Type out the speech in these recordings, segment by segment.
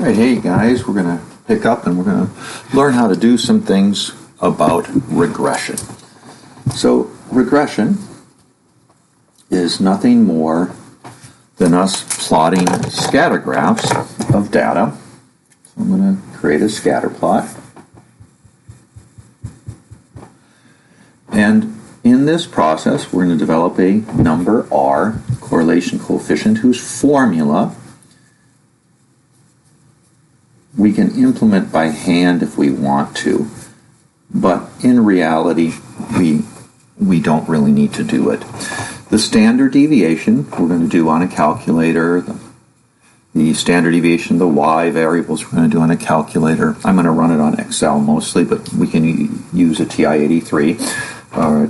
All right, hey guys, we're going to pick up and we're going to learn how to do some things about regression. So regression is nothing more than us plotting scatter graphs of data. So I'm going to create a scatter plot. And in this process, we're going to develop a number R, correlation coefficient, whose formula we can implement by hand if we want to, but in reality, we don't really need to do it. The standard deviation we're going to do on a calculator. The standard deviation, the y variables we're going to do on a calculator. I'm going to run it on Excel mostly, but we can use a TI-83 or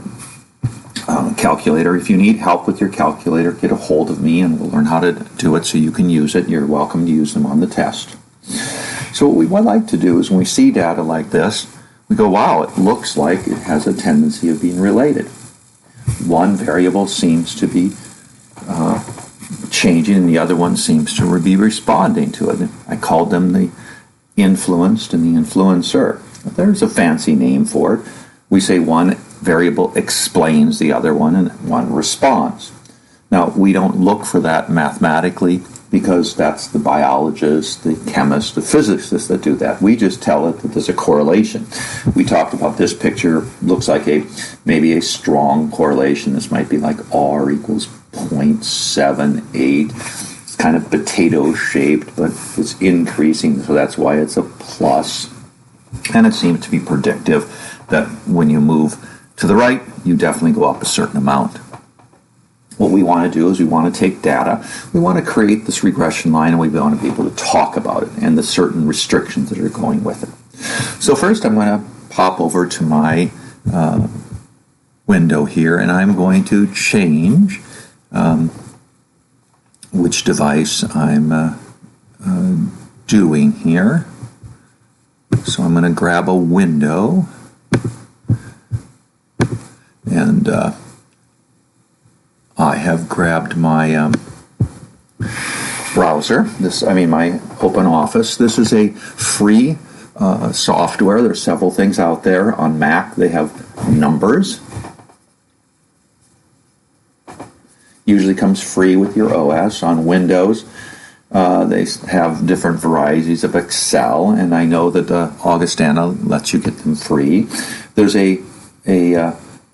calculator. If you need help with your calculator, get a hold of me and we'll learn how to do it so you can use it. You're welcome to use them on the test. So what we would like to do is when we see data like this, we go, wow, it looks like it has a tendency of being related. One variable seems to be changing and the other one seems to be responding to it. I called them the influenced and the influencer. There's a fancy name for it. We say one variable explains the other one and one responds. Now, we don't look for that mathematically because that's the biologists, the chemists, the physicists that do that. We just tell it that there's a correlation. We talked about this picture, looks like maybe a strong correlation. This might be like R equals 0.78. It's kind of potato-shaped, but it's increasing, so that's why it's a plus. And it seems to be predictive that when you move to the right, you definitely go up a certain amount. What we want to do is we want to take data, we want to create this regression line, and we want to be able to talk about it and the certain restrictions that are going with it. So first I'm going to pop over to my window here, and I'm going to change which device I'm doing here. So I'm going to grab a window, and I have grabbed my browser. My Open Office. This is a free software. There's several things out there. On Mac, they have numbers. Usually comes free with your OS. On Windows, they have different varieties of Excel, and I know that Augustana lets you get them free. There's a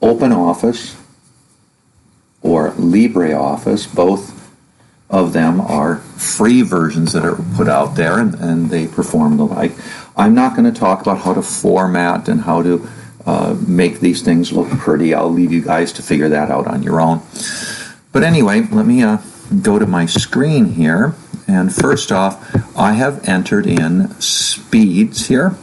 Open Office or LibreOffice. Both of them are free versions that are put out there, and they perform the like. I'm not going to talk about how to format and how to make these things look pretty. I'll leave you guys to figure that out on your own. But anyway, let me go to my screen here, and first off, I have entered in speeds here.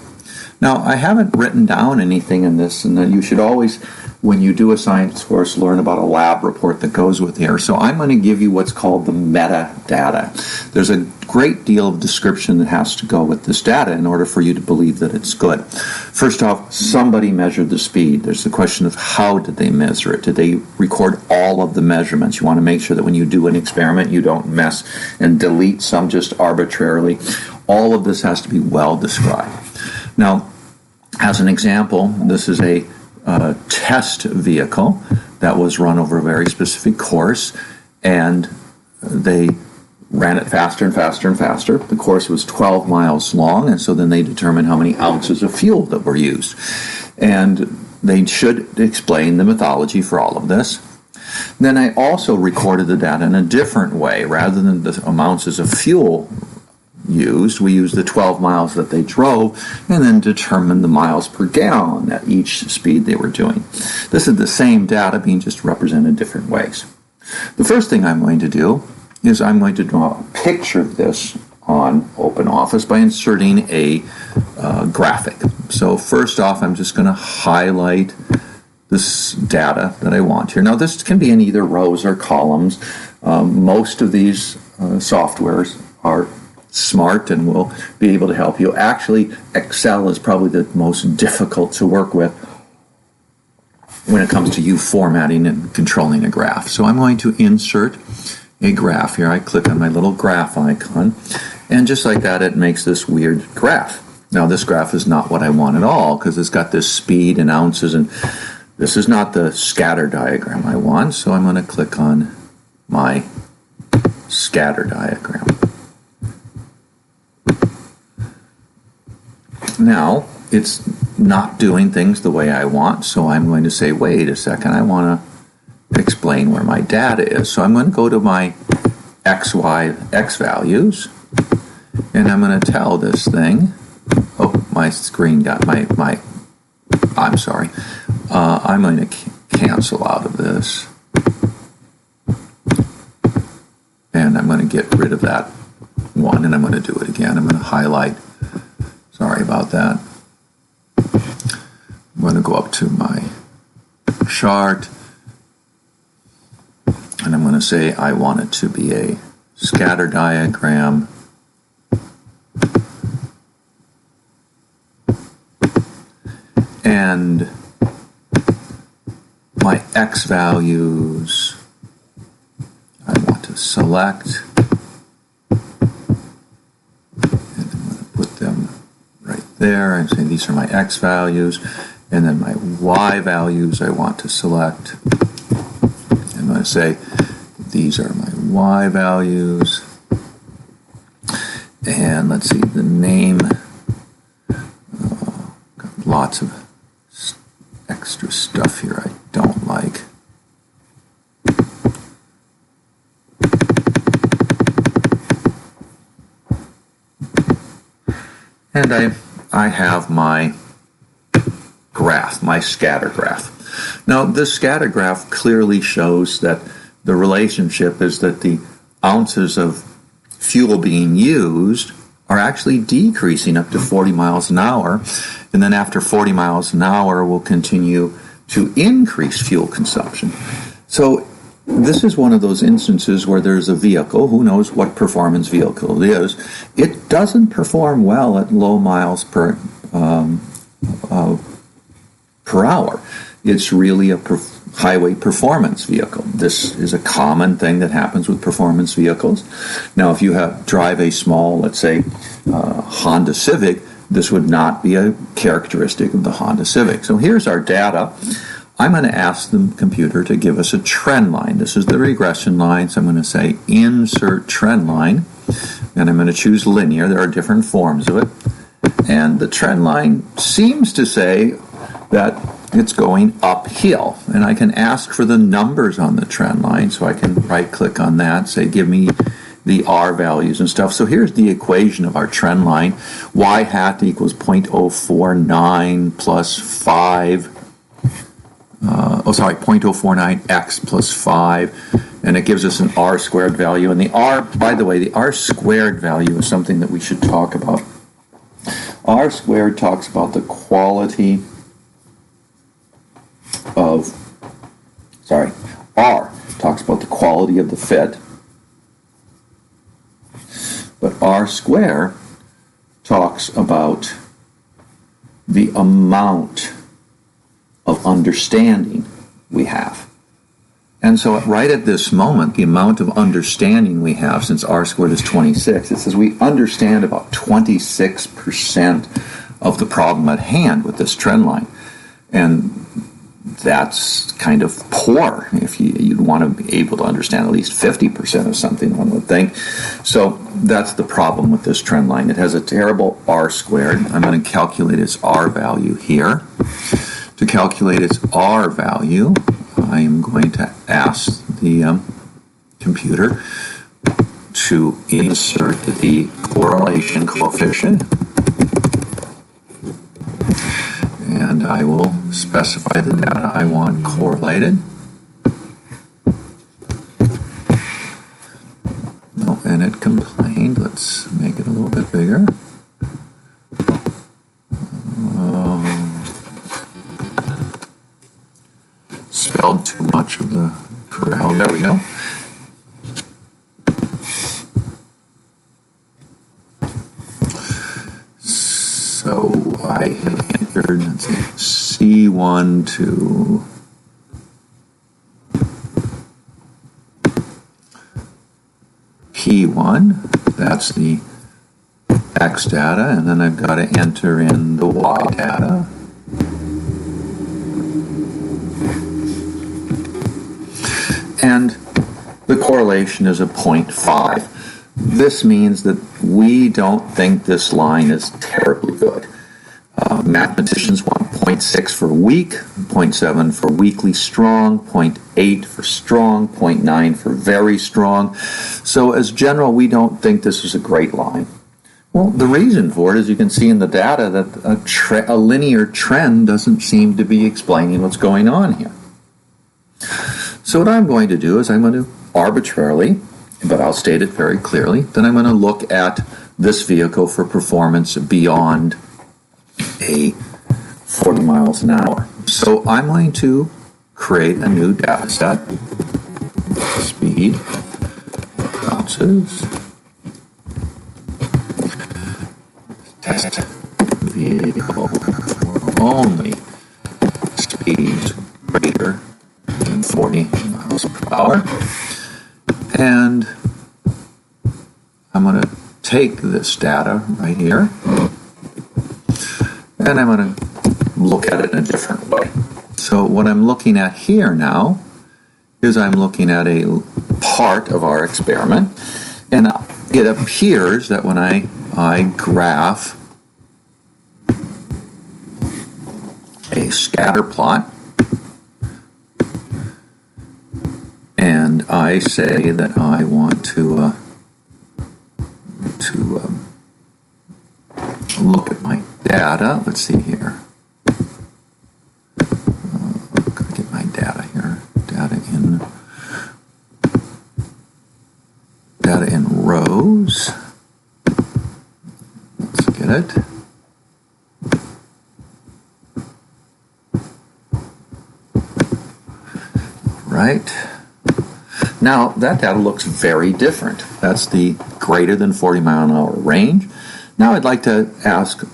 Now, I haven't written down anything in this, and you should always, when you do a science course, learn about a lab report that goes with here. So I'm going to give you what's called the metadata. There's a great deal of description that has to go with this data in order for you to believe that it's good. First off, somebody measured the speed. There's the question of how did they measure it? Did they record all of the measurements? You want to make sure that when you do an experiment, you don't mess and delete some just arbitrarily. All of this has to be well described. Now, as an example, this is a test vehicle that was run over a very specific course, and they ran it faster and faster and faster. The course was 12 miles long, and so then they determined how many ounces of fuel that were used. And they should explain the methodology for all of this. Then I also recorded the data in a different way. Rather than the amounts of fuel used, we used the 12 miles that they drove and then determined the miles per gallon at each speed they were doing. This is the same data being just represented different ways. The first thing I'm going to do is I'm going to draw a picture of this on Open Office by inserting a graphic. So first off, I'm just going to highlight this data that I want here. Now this can be in either rows or columns. Most of these softwares are smart and will be able to help you. Actually, Excel is probably the most difficult to work with when it comes to you formatting and controlling a graph. So I'm going to insert a graph here. I click on my little graph icon, And just like that, it makes this weird graph. Now, this graph is not what I want at all because it's got this speed in ounces, and this is not the scatter diagram I want, so I'm going to click on my scatter diagram. Now, it's not doing things the way I want, so I'm going to say, wait a second, I want to explain where my data is. So I'm going to go to my x values, and I'm going to tell this thing, oh, my screen got I'm sorry. I'm going to cancel out of this. And I'm going to get rid of that one, and I'm going to do it again. I'm going to highlight. Sorry about that. I'm going to go up to my chart, and I'm going to say I want it to be a scatter diagram. And my x values, I want to select, and I'm going to put them right there and say these are my x values, and then my y values I want to select. I'm going to say these are my y values, and let's see, the name, got lots of extra stuff here I don't like. And I have my graph, my scatter graph. Now, this scatter graph clearly shows that the relationship is that the ounces of fuel being used are actually decreasing up to 40 miles an hour. And then after 40 miles an hour, we'll continue to increase fuel consumption. So this is one of those instances where there's a vehicle, who knows what performance vehicle it is, it doesn't perform well at low miles per hour. It's really a highway performance vehicle. This is a common thing that happens with performance vehicles. Now, if you drive a small, let's say, Honda Civic, this would not be a characteristic of the Honda Civic. So here's our data. I'm going to ask the computer to give us a trend line. This is the regression line, so I'm going to say insert trend line, and I'm going to choose linear. There are different forms of it. And the trend line seems to say that it's going uphill. And I can ask for the numbers on the trend line, so I can right-click on that, say give me the R values and stuff. So here's the equation of our trend line. Y hat equals 0.049 plus 5. 0.049 x plus 5. And it gives us an R squared value. And the R, by the way, the R squared value is something that we should talk about. R squared talks about the quality of, R talks about the quality of the fit. But R square talks about the amount of understanding we have. And so right at this moment, the amount of understanding we have, since R squared is 26, it says we understand about 26% of the problem at hand with this trend line. And that's kind of poor. If you'd want to be able to understand at least 50% of something, one would think. So that's the problem with this trend line. It has a terrible R squared. I'm going to calculate its R value here. To calculate its R value, I am going to ask the computer to insert the correlation coefficient. And I will specify the data I want correlated. No, and it complained. Let's make it a little bit bigger. Spelled too much of the correct. Oh, there we go. So I entered, let's see, C1 to P1. That's the X data, and then I've got to enter in the Y data. And the correlation is a 0.5. This means that we don't think this line is terribly good. Mathematicians want 0.6 for weak, 0.7 for weakly strong, 0.8 for strong, 0.9 for very strong. So as general, we don't think this is a great line. Well, the reason for it is you can see in the data that a linear trend doesn't seem to be explaining what's going on here. So what I'm going to do is I'm going to arbitrarily, but I'll state it very clearly, that I'm going to look at this vehicle for performance beyond a 40 miles an hour. So I'm going to create a new data set. Speed, bounces, test vehicle only speeds greater than 40 miles per hour. And I'm going to take this data right here, and I'm going to look at it in a different way. So what I'm looking at here now is I'm looking at a part of our experiment, and it appears that when I graph a scatter plot, and I say that I want to look at my data. Let's see here. I'm going to get my data here. Data in rows. Let's get it. Right. Now, that data looks very different. That's the greater than 40 mile an hour range. Now I'd like to ask,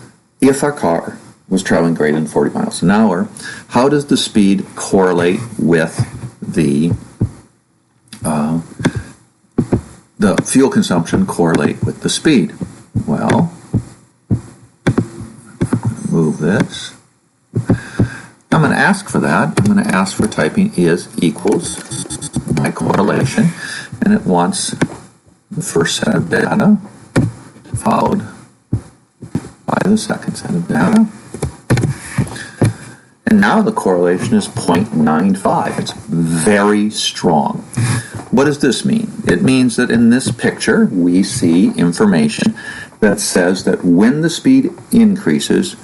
if our car was traveling greater than 40 miles an hour, how does the speed correlate with the fuel consumption correlate with the speed? Well, move this. I'm going to ask for that. I'm going to ask for typing is equals my correlation, and it wants the first set of data followed by the second set of data. And now the correlation is 0.95. It's very strong. What does this mean? It means that in this picture we see information that says that when the speed increases,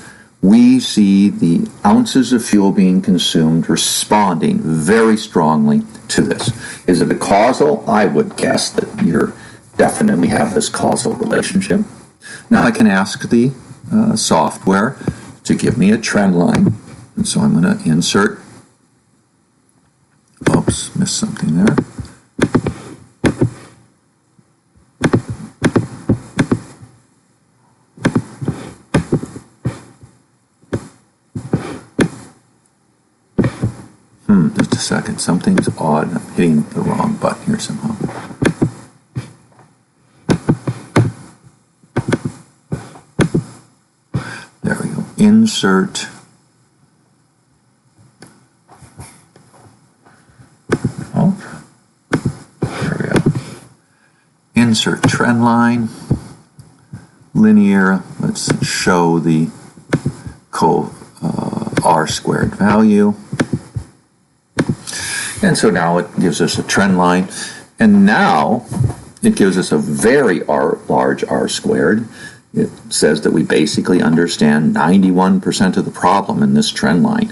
we see the ounces of fuel being consumed responding very strongly to this. Is it a causal? I would guess that you definitely have this causal relationship. Now I can ask the software to give me a trend line. And so I'm going to insert, oops, missed something there. Just a second, something's odd. I'm hitting the wrong button here somehow. There we go. Insert. Oh, there we go. Insert trend line. Linear. Let's show the R squared value. And so now it gives us a trend line. And now it gives us a very large R squared. It says that we basically understand 91% of the problem in this trend line.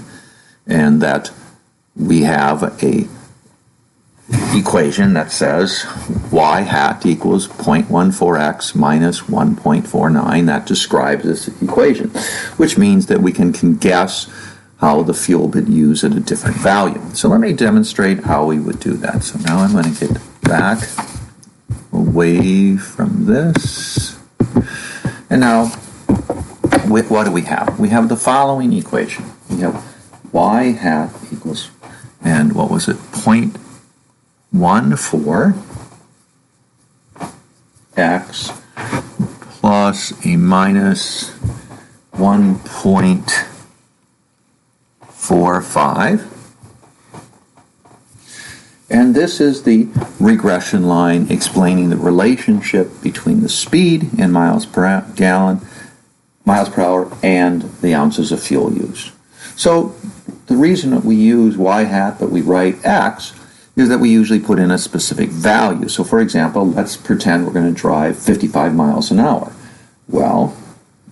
And that we have a equation that says y hat equals 0.14x minus 1.49. That describes this equation, which means that we can guess how the fuel would use at a different value. So let me demonstrate how we would do that. So now I'm going to get back away from this. And now, what do we have? We have the following equation. We have y hat equals, and what was it? 0.14 x plus a minus 1.45. And this is the regression line explaining the relationship between the speed in miles per hour, and the ounces of fuel used. So the reason that we use y hat but we write x is that we usually put in a specific value. So for example, let's pretend we're going to drive 55 miles an hour. Well,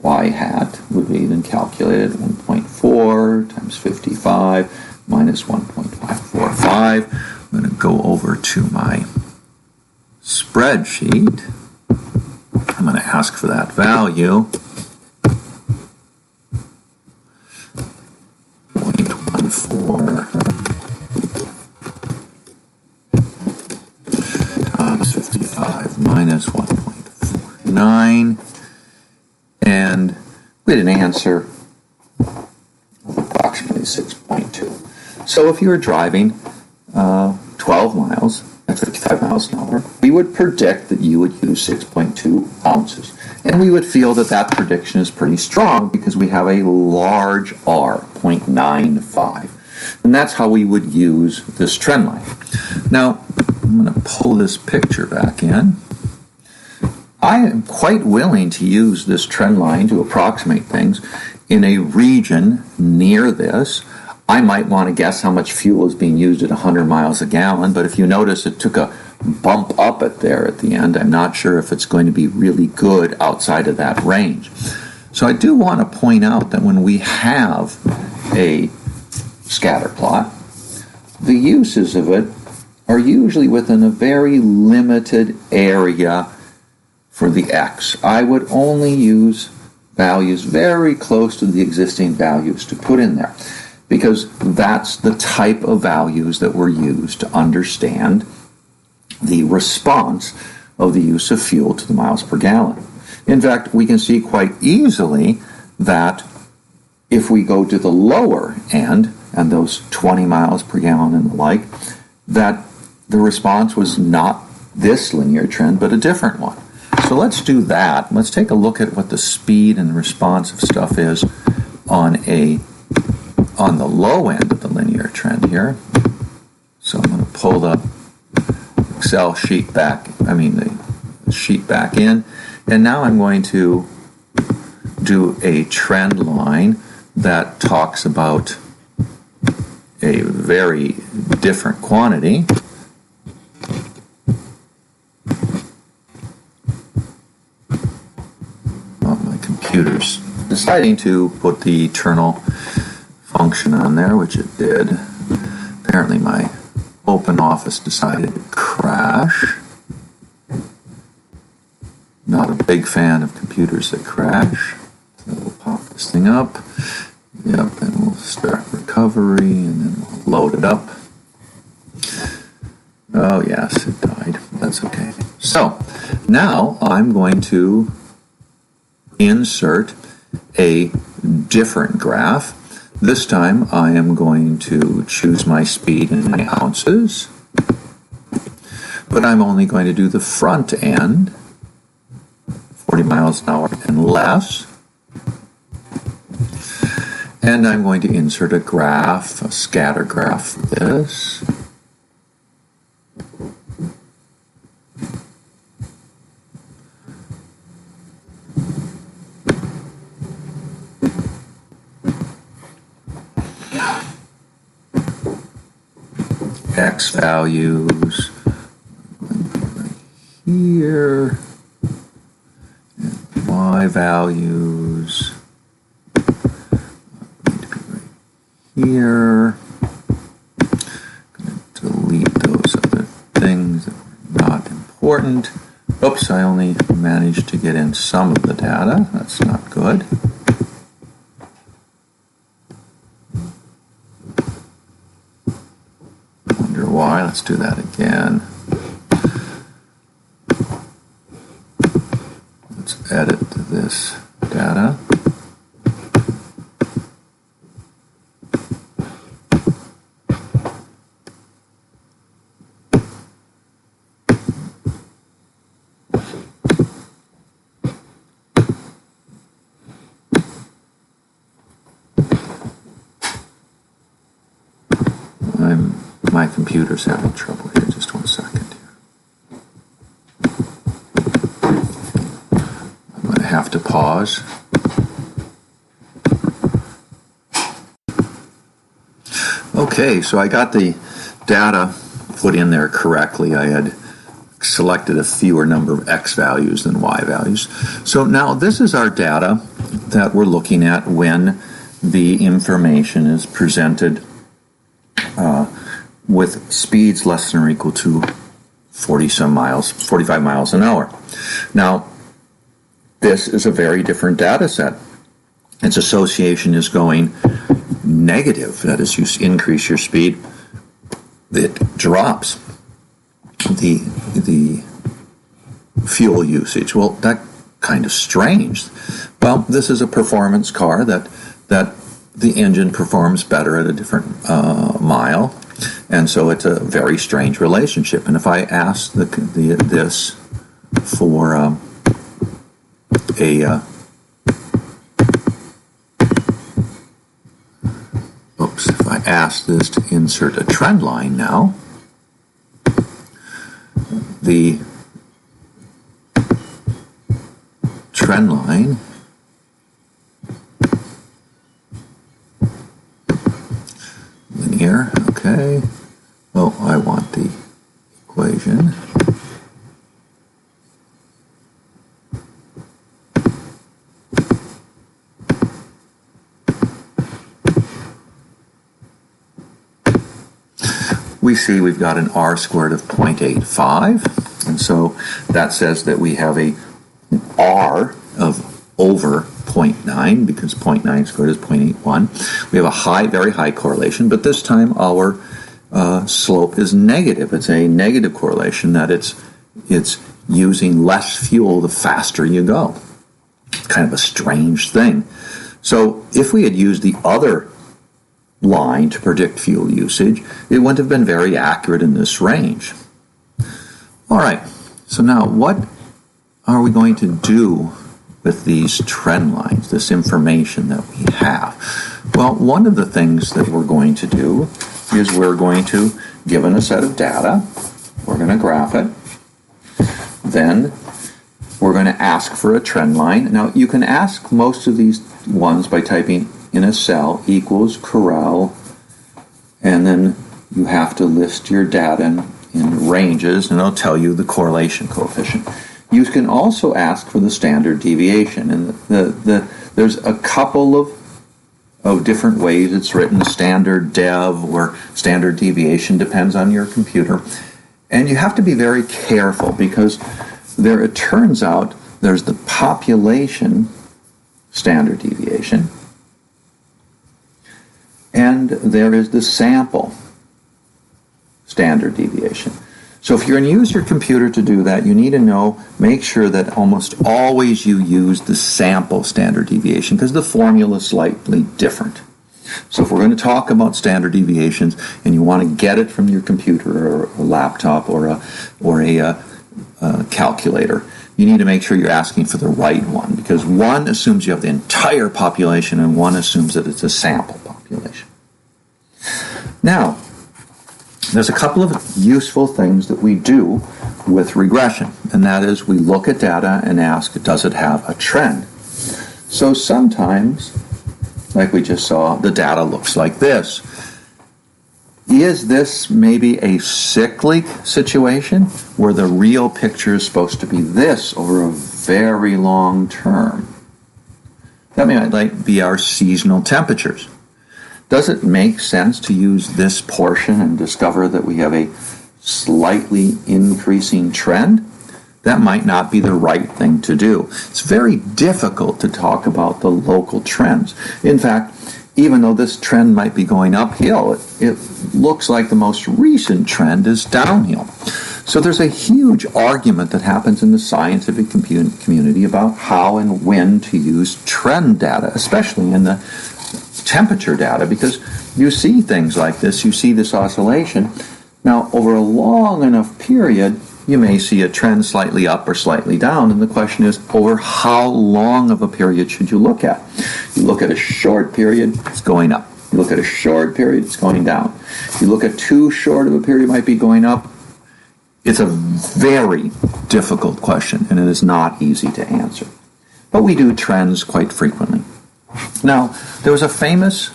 y hat would be then calculated 1.4 times 55 minus 1.545. I'm going to go over to my spreadsheet. I'm going to ask for that value. 0.14 times 55 minus 1.49. And we had an answer of approximately 6.2. So if you were driving 12 miles at 55 miles an hour, we would predict that you would use 6.2 ounces. And we would feel that that prediction is pretty strong because we have a large R, 0.95. And that's how we would use this trend line. Now, I'm going to pull this picture back in. I am quite willing to use this trend line to approximate things in a region near this. I might want to guess how much fuel is being used at 100 miles a gallon, but if you notice it took a bump up at the end, I'm not sure if it's going to be really good outside of that range. So I do want to point out that when we have a scatter plot, the uses of it are usually within a very limited area for the x. I would only use values very close to the existing values to put in there, because that's the type of values that were used to understand the response of the use of fuel to the miles per gallon. In fact, we can see quite easily that if we go to the lower end, and those 20 miles per gallon and the like, that the response was not this linear trend, but a different one. So let's do that. Let's take a look at what the speed and response of stuff is on the low end of the linear trend here. So I'm going to pull the Excel sheet back, the sheet back in, and now I'm going to do a trend line that talks about a very different quantity. Well, my computer's deciding to put the eternal function on there, which it did. Apparently my Open Office decided to crash. Not a big fan of computers that crash. So we'll pop this thing up. Yep, and we'll start recovery, and then we'll load it up. Oh yes, it died. That's okay. So now I'm going to insert a different graph. This time I am going to choose my speed in my ounces, but I'm only going to do the front end, 40 miles an hour and less. And I'm going to insert a graph, a scatter graph for this. X values right here, and Y values here. I'm going to delete those other things that were not important. Oops, I only managed to get in some of the data. That's not good. Wonder why. Let's do that again. Let's edit this data. My computer's having trouble here. Just 1 second here. I'm going to have to pause. Okay, so I got the data put in there correctly. I had selected a fewer number of X values than Y values. So now this is our data that we're looking at when the information is presented with speeds less than or equal to 45 miles an hour. Now, this is a very different data set. Its association is going negative. That is, you increase your speed, it drops the fuel usage. Well, that kind of strange. Well, this is a performance car that the engine performs better at a different mile, and so it's a very strange relationship. And if I ask this for if I ask this to insert a trend line now, the trend line linear, okay. Oh, I want the equation. We see we've got an r squared of 0.85, and so that says that we have a r of over 0.9, because 0.9 squared is 0.81. We have a very high correlation, but this time our slope is negative. It's a negative correlation, that it's using less fuel the faster you go. Kind of a strange thing. So if we had used the other line to predict fuel usage, it wouldn't have been very accurate in this range. All right, so now what are we going to do with these trend lines, this information that we have? Well, one of the things that we're going to do is we're going to, given a set of data, we're going to graph it. Then we're going to ask for a trend line. Now, you can ask most of these ones by typing in a cell equals corral, and then you have to list your data in ranges, and it'll tell you the correlation coefficient. You can also ask for the standard deviation, and there's a couple of different ways it's written. Standard dev or standard deviation depends on your computer, and you have to be very careful, because it turns out there's the population standard deviation, and there is the sample standard deviation. So if you're going to use your computer to do that, you need to make sure that almost always you use the sample standard deviation, because the formula is slightly different. So if we're going to talk about standard deviations and you want to get it from your computer or a laptop or a calculator, you need to make sure you're asking for the right one, because one assumes you have the entire population and one assumes that it's a sample population. Now, there's a couple of useful things that we do with regression, and that is we look at data and ask, does it have a trend? So sometimes, like we just saw, the data looks like this. Is this maybe a cyclic situation where the real picture is supposed to be this over a very long term? That might be our seasonal temperatures. Does it make sense to use this portion and discover that we have a slightly increasing trend? That might not be the right thing to do. It's very difficult to talk about the local trends. In fact, even though this trend might be going uphill, it looks like the most recent trend is downhill. So there's a huge argument that happens in the scientific community about how and when to use trend data, especially in the temperature data, because you see things like this, you see this oscillation. Now, over a long enough period, you may see a trend slightly up or slightly down, and the question is, over how long of a period should you look at? You look at a short period, it's going up. You look at a short period, it's going down. You look at too short of a period, it might be going up. It's a very difficult question, and it is not easy to answer. But we do trends quite frequently. Now, there was a famous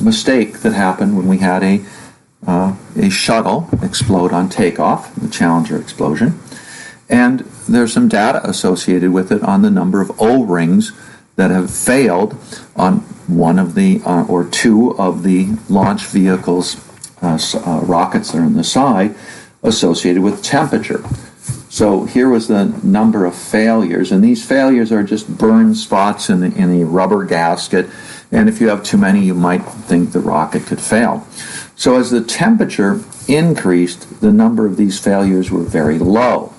mistake that happened when we had a shuttle explode on takeoff, the Challenger explosion, and there's some data associated with it on the number of O-rings that have failed on one of the or two of the launch vehicles' rockets that are on the side associated with temperature. So here was the number of failures, and these failures are just burn spots in the rubber gasket, and if you have too many, you might think the rocket could fail. So as the temperature increased, the number of these failures were very low.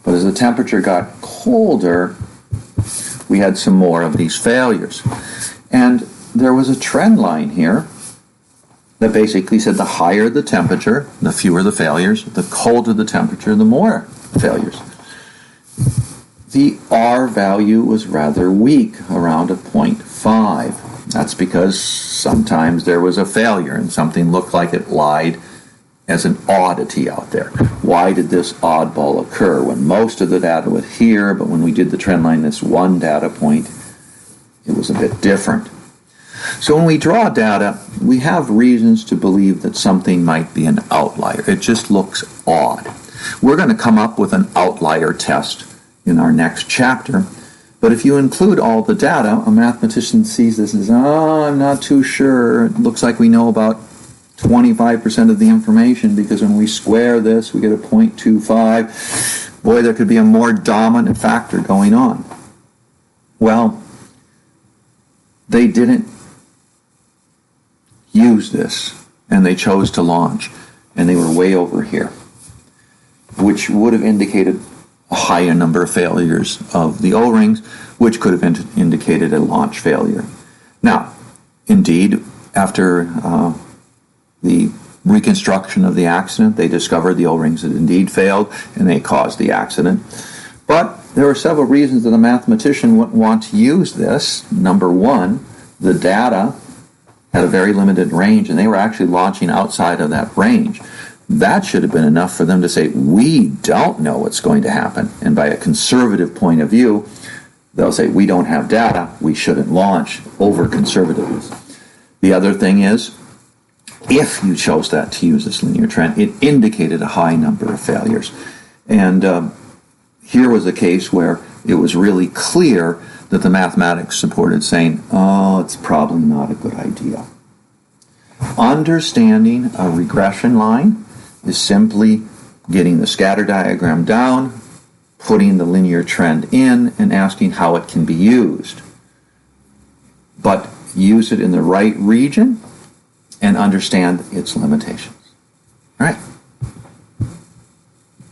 But as the temperature got colder, we had some more of these failures. And there was a trend line here that basically said the higher the temperature, the fewer the failures, the colder the temperature, the more failures. The R value was rather weak, around a 0.5. That's because sometimes there was a failure and something looked like it lied as an oddity out there. Why did this oddball occur when most of the data was here, but when we did the trend line, this one data point, it was a bit different. So when we draw data, we have reasons to believe that something might be an outlier. It just looks odd. We're going to come up with an outlier test in our next chapter, but if you include all the data, a mathematician sees this and says, I'm not too sure. It looks like we know about 25% of the information because when we square this, we get a 0.25. Boy, there could be a more dominant factor going on. Well, they didn't use this, and they chose to launch, and they were way over here, which would have indicated a higher number of failures of the O-rings, which could have indicated a launch failure. Now, indeed, after the reconstruction of the accident, they discovered the O-rings had indeed failed, and they caused the accident. But there are several reasons that a mathematician wouldn't want to use this. Number one, the data had a very limited range, and they were actually launching outside of that range. That should have been enough for them to say, we don't know what's going to happen. And by a conservative point of view, they'll say, we don't have data, we shouldn't launch, over conservativeness. The other thing is, if you chose that to use this linear trend, it indicated a high number of failures. And here was a case where it was really clear that the mathematics supported saying, it's probably not a good idea. Understanding a regression line is simply getting the scatter diagram down, putting the linear trend in, and asking how it can be used. But use it in the right region and understand its limitations. All right.